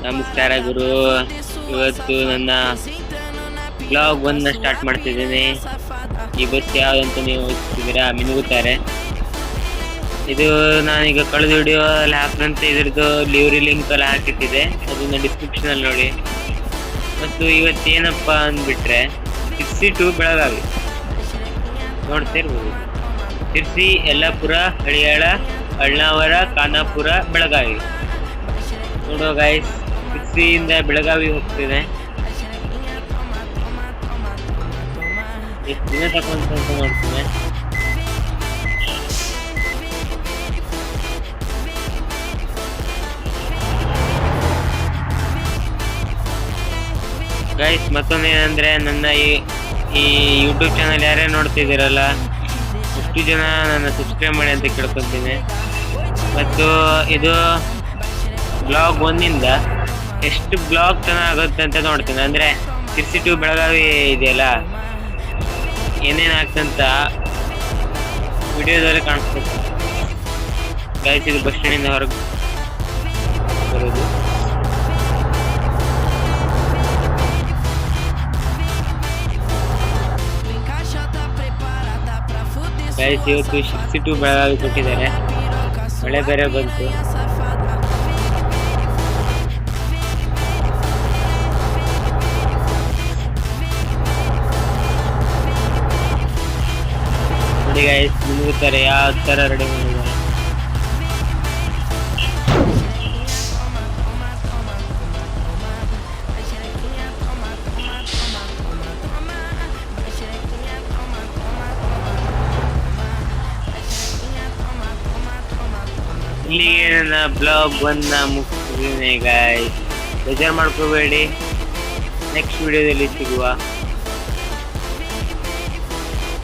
ನಮಸ್ಕಾರ ಗುರು. ಇವತ್ತು ನನ್ನ ಬ್ಲಾಗ್ ಒಂದನ್ನ ಸ್ಟಾರ್ಟ್ ಮಾಡ್ತಿದ್ದೀನಿ. ಈ ಬಸ್ ಯಾವ್ದಂತ ನೀವು ಯೋಚಿಸ್ತಿದ್ದೀರಾ? ಮಿನುಗುತ್ತಾರೆ. ಇದು ನಾನೀಗ ಕಳೆದ ವಿಡಿಯೋ ಅಲ್ಲಿ ಹಾಕಂತ ಇದ್ರದ್ದು ಲಿವ್ರಿ ಲಿಂಕ್ ಎಲ್ಲ ಹಾಕಿಟ್ಟಿದೆ, ಅದನ್ನ ಡಿಸ್ಕ್ರಿಪ್ಷನ್ ಅಲ್ಲಿ ನೋಡಿ. ಮತ್ತು ಇವತ್ತೇನಪ್ಪ ಅಂದ್ಬಿಟ್ರೆ ಸಿರ್ಸಿ ಟು ಬೆಳಗಾವಿ ನೋಡ್ತಿರ್ಬೋದು. ಸಿರ್ಸಿ, ಯಲ್ಲಾಪುರ, ಹಳಿಯಾಳ, ಅಳ್ನಾವರ, ಖಾನಾಪುರ, ಬೆಳಗಾವಿ. ನೋಡುವ ಗೈಸ್, ಸಿರ್ಸಿಯಿಂದ ಬೆಳಗಾವಿ ಹೋಗ್ತಿದೆ. ಎಷ್ಟು ದಿನ ತಗೊಂತ ನೋಡ್ತೀನಿ. ಗೈಸ್, ಮತ್ತೊಂದೇನಂದ್ರೆ ನನ್ನ ಈ ಯೂಟ್ಯೂಬ್ ಚಾನಲ್ ಯಾರೇ ನೋಡ್ತಿದ್ದೀರಲ್ಲ, ಎಷ್ಟು ಜನ ನನ್ನ ಸಬ್ಸ್ಕ್ರೈಬ್ ಮಾಡಿ ಅಂತ ಕೇಳ್ಕೊತೀನಿ. ಮತ್ತು ಇದು ಬ್ಲಾಗ್ ಒಂದಿಂದ ಎಷ್ಟು ಬ್ಲಾಗ್ ಚೆನ್ನಾಗುತ್ತೆ ಅಂತ ನೋಡ್ತೀನಿ. ಅಂದರೆ ಸಿರ್ಸಿ ಟು ಬೆಳಗಾವಿ ಇದೆಯಲ್ಲ, ಏನೇನು ಆಗ್ತಂತ ವಿಡಿಯೋದಲ್ಲಿ ಕಾಣಿಸ್ಬೇಕು. ಗೈಸ್, ಇದು ಬಸ್ ಸ್ಟ್ಯಾಂಡಿಂದ ಹೊರಗೆ ಬರೋದು. ಗೈಸ್, ಇವತ್ತು ಸಿರ್ಸಿ ಟು ಬೆಳಗಾವಿ ಕೊಟ್ಟಿದ್ದಾರೆ. ಮಳೆ ಬೇರೆ ಬಂತು. ನೋಡಿ ಗೈಸ್, ಮುಳುಗುತ್ತಾರೆ. ಯಾವ ಥರ ರೆಡಿ ಮಾಡಿದ್ದಾರೆ. ಇಲ್ಲಿಗೆ ನನ್ನ ಬ್ಲಾಗ್ ಒಂದನ್ನ ಮುಗಿಸ್ತಿದ್ದೀನಿ ಗೈಸ್. ಬೇಜಾರು ಮಾಡ್ಕೋಬೇಡಿ, ನೆಕ್ಸ್ಟ್ ವಿಡಿಯೋದಲ್ಲಿ ಸಿಗುವ.